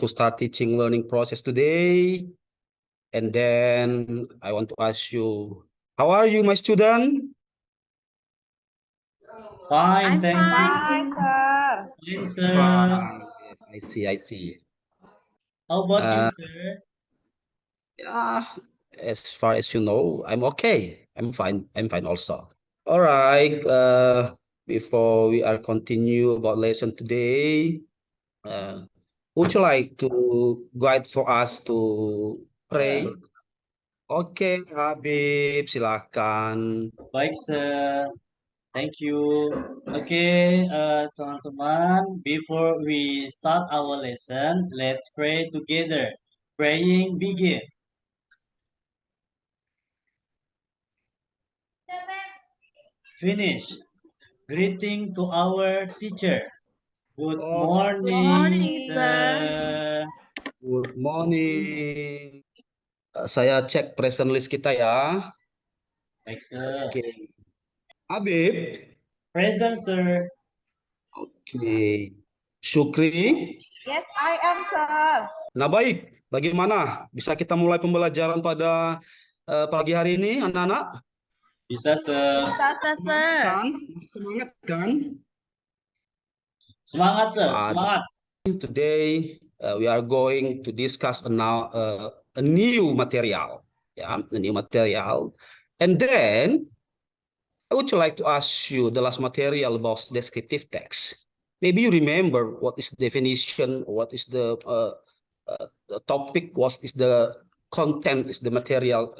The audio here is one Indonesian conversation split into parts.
to start teaching learning process today. And then I want to ask you, how are you, my student? Fine, thank you. Fine, sir. Fine, sir. Fine. Yes, I see. How about you, sir? Yeah, as far as you know, I'm okay. I'm fine. I'm fine also. All right. Before we are continue about lesson today, would you like to guide for us to pray? Oke, Habib, silakan. Baik, sir. Thank you. Oke, teman-teman, before we start our lesson, let's pray together. Praying begin. Finish. Greeting to our teacher. Good morning, sir. Good morning. Saya cek present list kita ya. Baik, sir. Oke. Habib. Present, sir. Oke. Syukri. Yes, I am, sir. Nah, baik. Bagaimana? Bisa kita mulai pembelajaran pada pagi hari ini, anak-anak? Bisa, sir. Bisa, sir. Semangat kan? Semangat, sir. Semangat. Today we are going to discuss now a new material, yeah, a new material, and then I would like to ask you the last material about descriptive text. Maybe you remember what is the definition, what is the topic, what is the content, is the material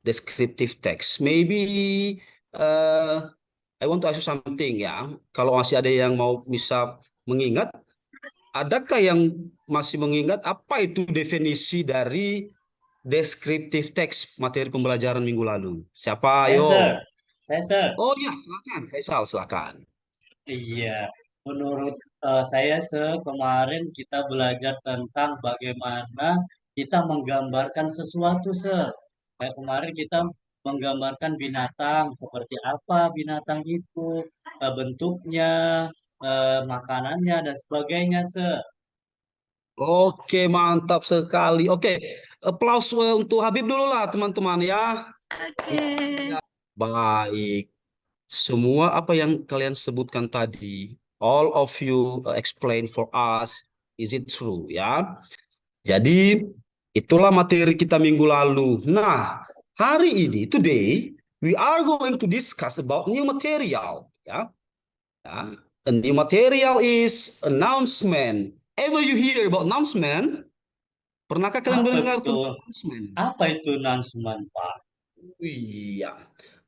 descriptive text. Maybe I want to ask you something ya. Kalau masih ada yang mau bisa mengingat, adakah yang masih mengingat apa itu definisi dari descriptive text materi pembelajaran minggu lalu? Siapa? Saya, Ayo. sir. Saya, sir. Oh ya, silakan. Faisal, silakan. Iya, menurut saya kemarin kita belajar tentang bagaimana kita menggambarkan sesuatu, Kayak kemarin kita menggambarkan binatang, seperti apa binatang itu, bentuknya, makanannya, dan sebagainya, Oke, mantap sekali. Oke, applause untuk Habib dulu lah, teman-teman ya. Oke. Baik. Semua apa yang kalian sebutkan tadi, all of you explain for us, is it true ya? Jadi itulah materi kita minggu lalu. Nah, hari ini, today, we are going to discuss about new material. Ya, ya. A new material is announcement. Ever you hear about announcement? Pernahkah kalian Apa mendengar itu? tentang announcement? Apa itu announcement, Pak? Iya,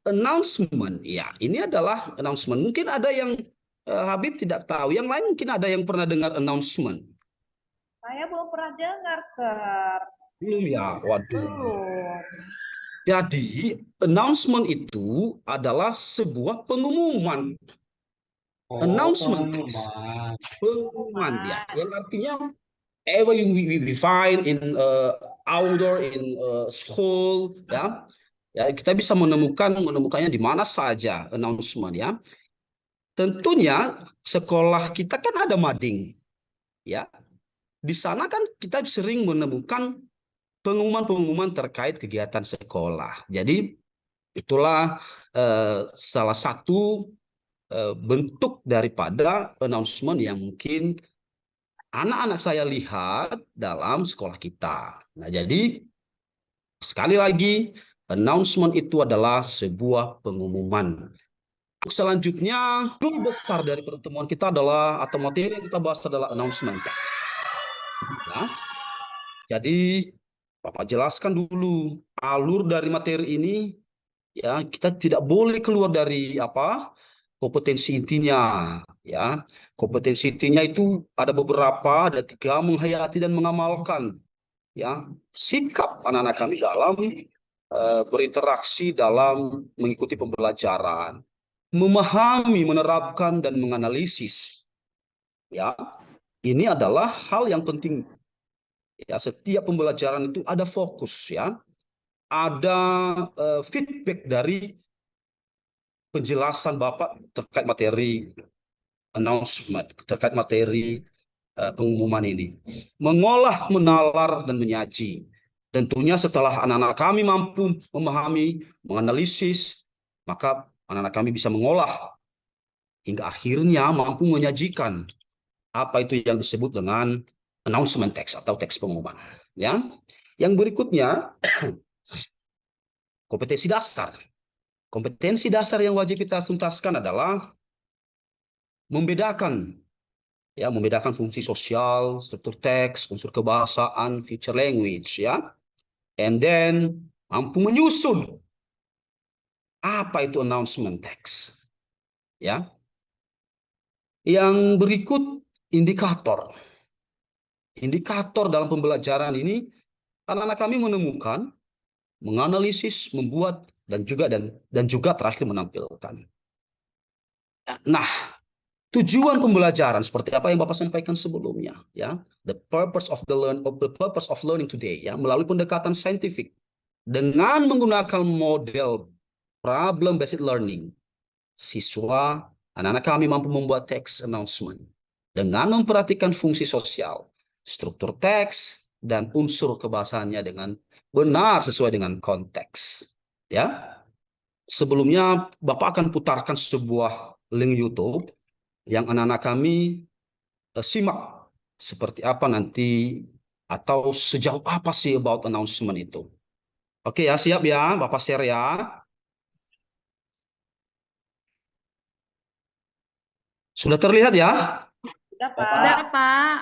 announcement. Ya, ini adalah announcement. Mungkin ada yang Habib tidak tahu. Yang lain mungkin ada yang pernah dengar announcement. Saya belum pernah dengar, sir. Belum ya? Waduh. Belum. Jadi, announcement itu adalah sebuah pengumuman. Oh, Announcement. pengumuman. Pengumuman ya. Yang artinya ever we find in outdoor in school ya. Ya, kita bisa menemukannya di mana saja announcement ya. Tentunya sekolah kita kan ada mading. Ya. Di sana kan kita sering menemukan pengumuman-pengumuman terkait kegiatan sekolah. Jadi itulah salah satu bentuk daripada announcement yang mungkin anak-anak saya lihat dalam sekolah kita. Nah, jadi sekali lagi announcement itu adalah sebuah pengumuman. Selanjutnya, goal besar dari pertemuan kita adalah atau materi yang kita bahas adalah announcement. Ya. Jadi Bapak jelaskan dulu alur dari materi ini. Ya, kita tidak boleh keluar dari kompetensi intinya. Ya, kompetensi intinya itu ada beberapa, ada 3: menghayati dan mengamalkan. Ya, sikap anak-anak kami dalam berinteraksi dalam mengikuti pembelajaran, memahami, menerapkan dan menganalisis. Ya, ini adalah hal yang penting. Ya, setiap pembelajaran itu ada fokus ya. Ada feedback dari penjelasan Bapak terkait materi announcement, terkait materi pengumuman ini. Mengolah, menalar, dan menyaji. Tentunya setelah anak-anak kami mampu memahami, menganalisis, maka anak-anak kami bisa mengolah hingga akhirnya mampu menyajikan apa itu yang disebut dengan announcement text atau teks pengumuman. Ya, yang berikutnya kompetensi dasar. Kompetensi dasar yang wajib kita tuntaskan adalah membedakan membedakan fungsi sosial, struktur teks, unsur kebahasaan, feature language ya. And then mampu menyusun apa itu announcement text. Ya. Yang berikut indikator. Indikator dalam pembelajaran ini anak-anak kami menemukan, menganalisis, membuat dan juga terakhir menampilkan. Nah, tujuan pembelajaran seperti apa yang Bapak sampaikan sebelumnya, ya, the purpose of learning today, ya, melalui pendekatan saintifik dengan menggunakan model problem based learning, siswa anak-anak kami mampu membuat text announcement dengan memperhatikan fungsi sosial, struktur teks dan unsur kebahasaannya dengan benar sesuai dengan konteks, ya. Sebelumnya Bapak akan putarkan sebuah link YouTube yang anak-anak kami simak seperti apa nanti atau sejauh apa sih about announcement itu. Oke ya, siap ya, Bapak share ya. Sudah terlihat ya? Sudah, Bapak. Pak. Pak.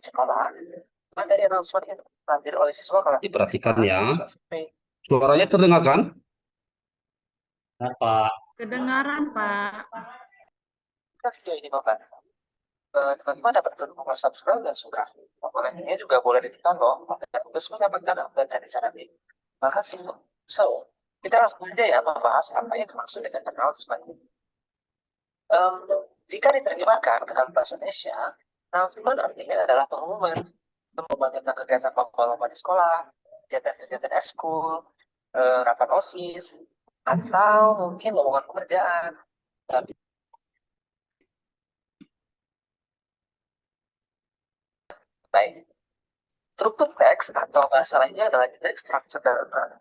Sekolah materi announcement yang diambil oleh siswa kalau Diperhatikan ya. Suaranya terdengar kan? Benar, Pak. Kedengaran, Pak. video ini Bapak. Teman-teman dapat tombol subscribe dan suka. Komponennya juga boleh ditekan loh. Dan terus mendapatkan update dari sana nih. Makasih. So, kita langsung aja ya membahas apa yang dimaksud dengan announcement. Jika diterjemahkan ke dalam bahasa Indonesia, announcement artinya adalah pengumuman tentang kegiatan lomba-lomba di sekolah, kegiatan eskul, rapat OSIS, atau mungkin lowongan pekerjaan. Baik. Struktur teks atau bahasa lainnya adalah text structure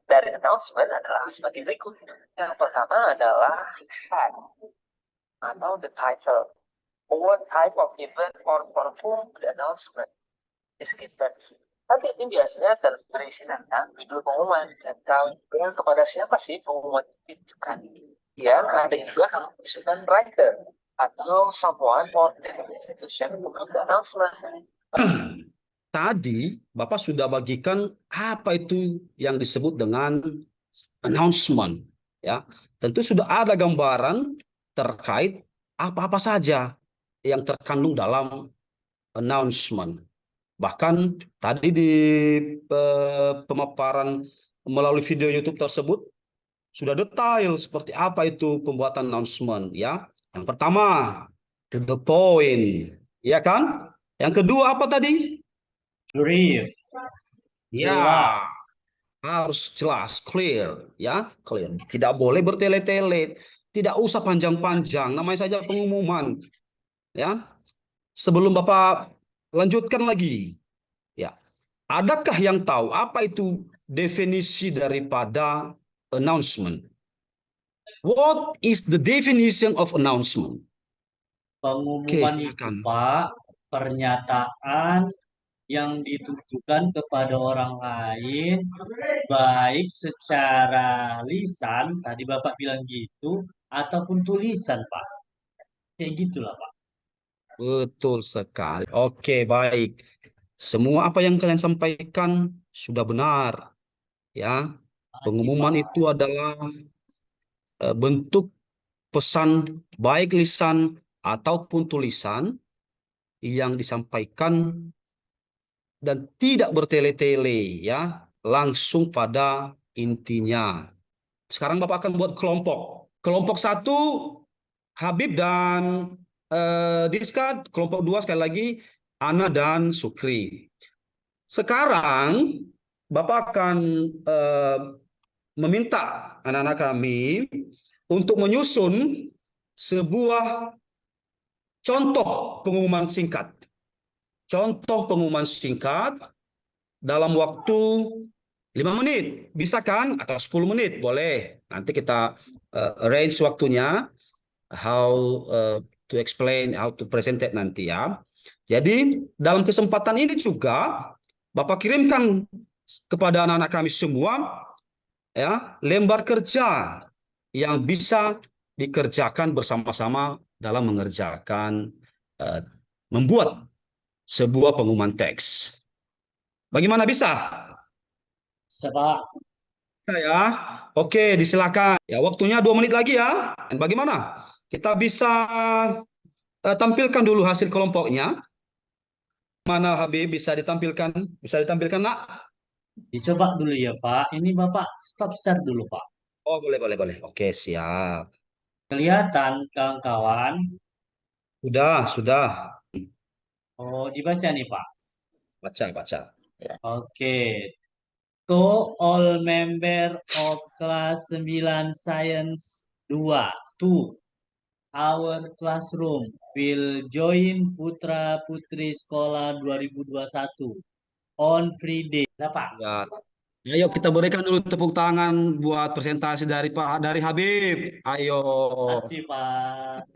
dari announcement adalah sebagai berikut. Yang pertama adalah head atau the title. What type of event or for whom the announcement is given. Nanti ini biasanya berisi tentang judul pengumuman dan tahu kepada siapa sih pengumuman ditujukan. Yang ada juga yang disebut writer atau someone or the institution who made the announcement. Tadi Bapak sudah bagikan apa itu yang disebut dengan announcement, ya. Tentu sudah ada gambaran terkait apa-apa saja yang terkandung dalam announcement. Bahkan tadi di pemaparan melalui video YouTube tersebut sudah detail seperti apa itu pembuatan announcement, ya. Yang pertama, to the point, ya kan? Yang kedua apa tadi? Brief. Ya, Jelas. harus jelas, clear, ya, clear. Tidak boleh bertele-tele, tidak usah panjang-panjang, namanya saja pengumuman, ya. Sebelum Bapak lanjutkan lagi, ya, adakah yang tahu apa itu definisi daripada announcement? What is the definition of announcement? Pengumuman itu, silakan. Pak, pernyataan yang ditujukan kepada orang lain, baik secara lisan, tadi Bapak bilang gitu, ataupun tulisan, Pak. Kayak gitulah, Pak. Betul sekali. Oke, baik. Semua apa yang kalian sampaikan sudah benar, ya. Makasih, Pengumuman Pak. itu adalah bentuk pesan baik lisan ataupun tulisan yang disampaikan dan tidak bertele-tele, ya, langsung pada intinya. Sekarang Bapak akan buat kelompok. Kelompok 1 Habib dan Diska, kelompok 2 sekali lagi Ana dan Sukri. Sekarang Bapak akan meminta anak-anak kami untuk menyusun sebuah contoh pengumuman singkat. contoh pengumuman singkat dalam waktu 5 menit. Bisa kan? Atau 10 menit, boleh. Nanti kita arrange waktunya, how to explain, how to present it nanti ya. Jadi dalam kesempatan ini juga Bapak kirimkan kepada anak-anak kami semua ya lembar kerja yang bisa dikerjakan bersama-sama dalam mengerjakan membuat sebuah pengumuman teks. Bagaimana bisa? Sebab Ya, oke, disilakan. Ya, waktunya 2 menit lagi ya. Dan bagaimana? Kita bisa tampilkan dulu hasil kelompoknya. Mana Habib bisa ditampilkan? Bisa ditampilkan, Nak? dicoba dulu ya Pak. Ini Bapak stop share dulu Pak. Oh, boleh, boleh, boleh. Oke, siap. Kelihatan kawan-kawan. Sudah. Oh, dibaca nih Pak. Baca, baca. Oke. To all member of class 9 science 2 to our classroom will join Putra Putri Sekolah 2021 on free day. Pak. Ya. Ayo kita berikan dulu tepuk tangan buat presentasi dari Habib. Ayo. Kasih Pak.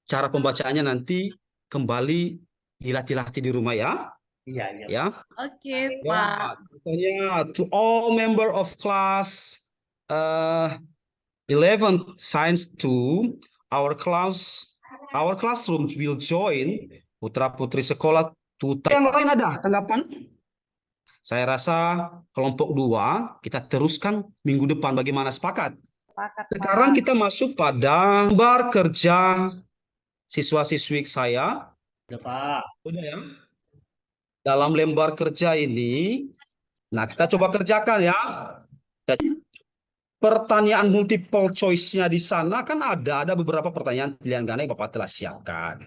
Cara pembacaannya nanti kembali dilatih-latih di rumah ya. Iya, iya. Ya. Oke, Ya, Pak. contohnya to all member of class 11 science 2 our classroom will join Putra Putri Sekolah Tuta. Yang lain ada tanggapan? Saya rasa kelompok 2 kita teruskan minggu depan, bagaimana, sepakat? Sepakat, Sekarang Pak. kita masuk pada lembar kerja siswa-siswi saya. Udah Pak. Udah ya. Dalam lembar kerja ini, nah kita coba kerjakan ya. Pertanyaan multiple choice-nya di sana kan ada beberapa pertanyaan pilihan ganda yang Bapak telah siapkan.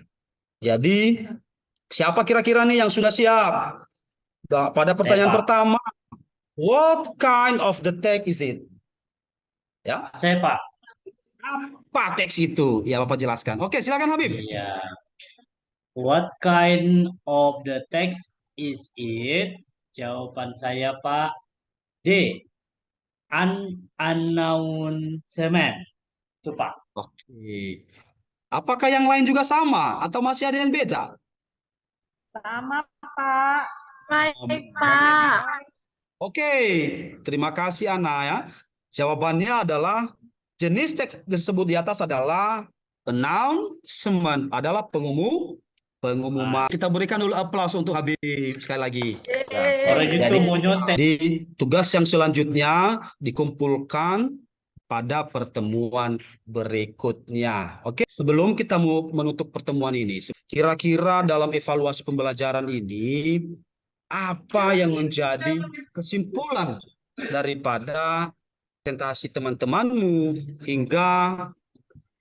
Jadi, siapa kira-kira nih yang sudah siap? Pada pertanyaan Pak. pertama, what kind of the text is it? Ya, Saya Pak. apa teks itu? Ya, Bapak jelaskan. Oke, silakan Habib. Iya. What kind of the text is it? Jawaban saya Pak. D. Announcement. Itu Pak. Oke. Apakah yang lain juga sama atau masih ada yang beda? Sama, Pak. Baik, Pak. Oke, terima kasih Ana ya. Jawabannya adalah jenis teks tersebut di atas adalah announcement, adalah pengumuman. Kita berikan dulu aplaus untuk Habib sekali lagi. Orang itu Jadi- mau nyontek. Di tugas yang selanjutnya dikumpulkan pada pertemuan berikutnya. Oke, sebelum kita mau menutup pertemuan ini, kira-kira dalam evaluasi pembelajaran ini apa yang menjadi kesimpulan daripada presentasi teman-temanmu hingga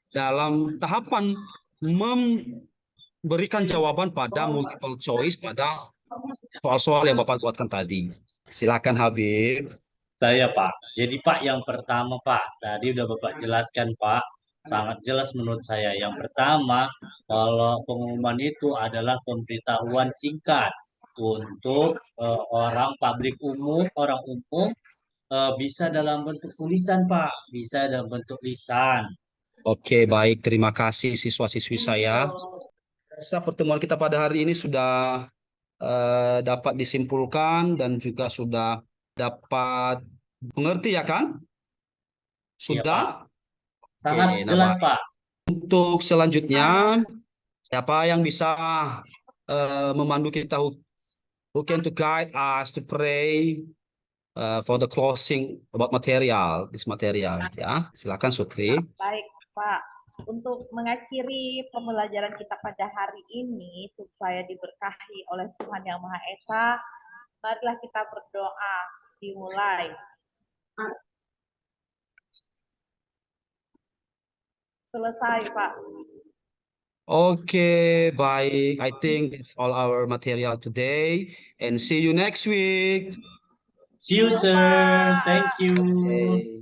dalam tahapan memberikan jawaban pada multiple choice pada soal-soal yang Bapak buatkan tadi. Silakan Habib. Saya Pak. Jadi Pak yang pertama Pak, tadi udah Bapak jelaskan Pak, sangat jelas menurut saya. Yang pertama, kalau pengumuman itu adalah pemberitahuan singkat untuk orang umum bisa dalam bentuk tulisan Pak, bisa dalam bentuk lisan. Oke, baik. Terima kasih siswa-siswi saya. Rasa pertemuan kita pada hari ini sudah dapat disimpulkan dan juga sudah dapat mengerti ya kan? Sudah? Sangat Oke, nah jelas baik. Pak. Untuk selanjutnya, siapa yang bisa memandu kita, who can to guide us to pray for the closing about material, this material, ya. Silakan Sutri. Baik, Pak. Untuk mengakhiri pembelajaran kita pada hari ini, supaya diberkahi oleh Tuhan Yang Maha Esa, marilah kita berdoa. Dimulai. Selesai, Pak. Okay, baik. I think that's all our material today, and see you next week. See you sir. Thank you. Okay.